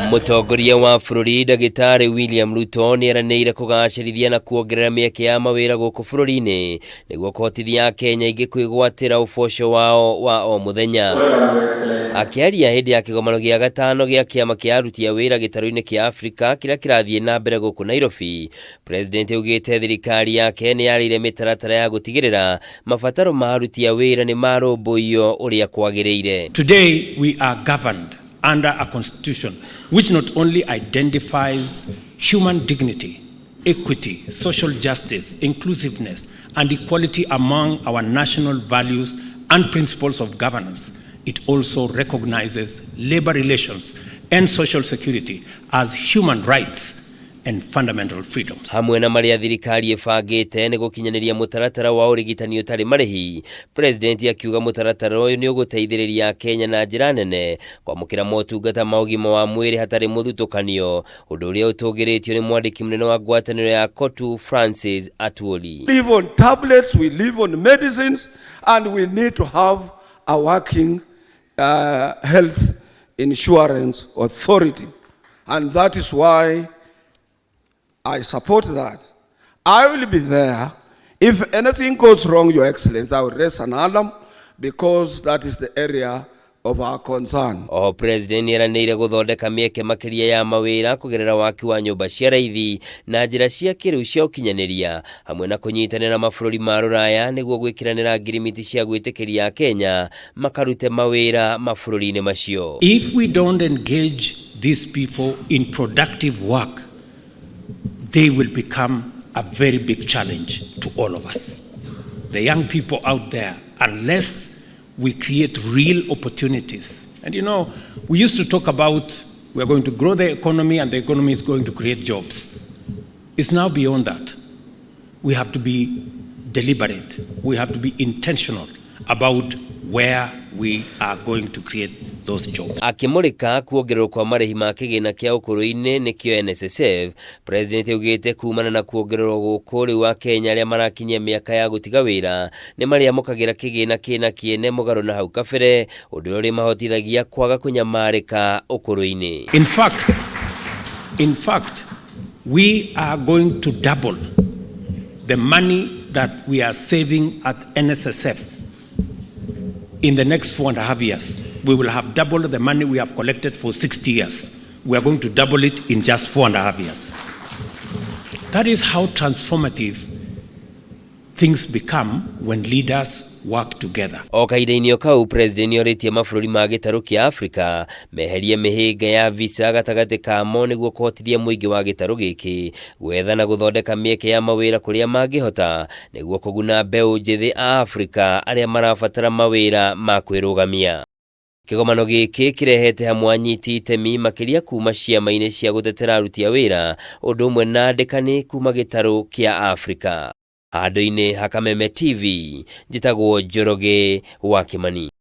MUTONGORIA wa bururi Ndagĩtarĩ William RUTO nĩeranĩire kugacirithia na kuongerera mĩeke ya mawĩra gũkũ bũrũri-inĩ nĩguo kũhotithia AKENYA ingĩ kwĩgwatĩra ũboco wao wa o mũthenya. Akĩaria hĩndĩ ya kĩgomano gĩa gatano gĩa kĩama kĩa aruti a wĩra gĩtarũ-inĩ kĩa Afrika kĩrĩa kĩrathiĩ na mbere gũkũ Nairobi, President augĩte thirikari yake nĩyarĩire mĩtaratara ya gũtigĩrĩra mabataro ma aruti a wĩra nĩ marũmbũiyo ũrĩa kwagĩrĩire. Today we are governed under a constitution which not only identifies human dignity, equity, social justice, inclusiveness, and equality among our national values and principles of governance, it also recognizes labor relations and social security as human rights and fundamental freedoms. Hamwe na marĩa thirikari ĩbangĩte nĩ gũkinyanĩria mũtaratara wa ũrigitani ũtarĩ marĩhi, President akiuga mũtaratara ũyũ nĩ ũgũteithĩrĩria AKENYA na njĩra nene kwamũkĩra motungata ma ũgima wa mwĩrĩ hatarĩ mũthutũkanio, ũndũ ũrĩa ũtũgĩrĩtio nĩ mwandĩki mũnene wa ngwatanĩro ya KOTU Francis Atwoli. We live on tablets, we live on medicines, and we need to have a working health insurance authority, and that is why I support that. I will be there. If anything goes wrong, Your Excellency, I will raise an alarm because that is the area of our concern. President nĩeranĩire gũthondeka mĩeke makĩria ya mawĩra kũgerera waki wa nyũmba cia raithi na njĩra cia kĩrĩu cia ũkinyanĩria hamwe na kũnyitanĩra na mabũrũri ma rũraya nĩguo gwĩkĩranĩra ngirimiti cia gwĩtĩkĩria AKENYA makarute mawĩra mabũrũri-inĩ macio. If we don't engage these people in productive work, they will become a very big challenge to all of us. The young people out there, unless we create real opportunities. And you know, we used to talk about we're going to grow the economy and the economy is going to create jobs. It's now beyond that. We have to be deliberate. We have to be intentional about where we are going to create those jobs. Akimurika kuongererwo kwa marĩhi ma kĩgĩna kĩa ũkũrũ-inĩ nĩkĩo NSSF, President augĩte kumana na kuongererwo gũkũ rĩu AKENYA arĩa marakinyia mĩaka ya gũtiga wĩra nĩ marĩamũkagĩra kĩgĩna kĩna kĩene mũgarũ na hau kabere, ũndũ ũrĩa mahotithagia kwaga kũnyamarĩka ũkũrũ-inĩ. In fact, we are going to double the money that we are saving at NSSF. In the next 4.5 years, we will have doubled the money we have collected for 60 years. We are going to double it in just 4.5 years. That is how transformative things become when leaders work together. Kahinda-inĩ kau President nĩorĩtie mabũrũri ma gĩtarũ kĩa Afrika meherie mĩhĩnga ya visa gatagatĩ kamo nĩguo kũhotithia mũingĩ wa gĩtarũ gĩkĩ gwetha na gũthondeka mĩeke ya mawĩra kũrĩa mangĩhota nĩguo kũguna mbeũ njĩthĩ a Afrika arĩa marabatara mawĩra ma kwĩrũgamia. Kĩgomano gĩkĩ kĩrehete hamwe anyiti itemi makĩria kuma ciama-inĩ cia gũtetera aruti a wĩra ũndũ ũmwe na andĩkani kuma gĩtarũ kĩa Afrika. Handũ-inĩ ha Kameme TV, njĩtagwo Njoroge wa Kimani.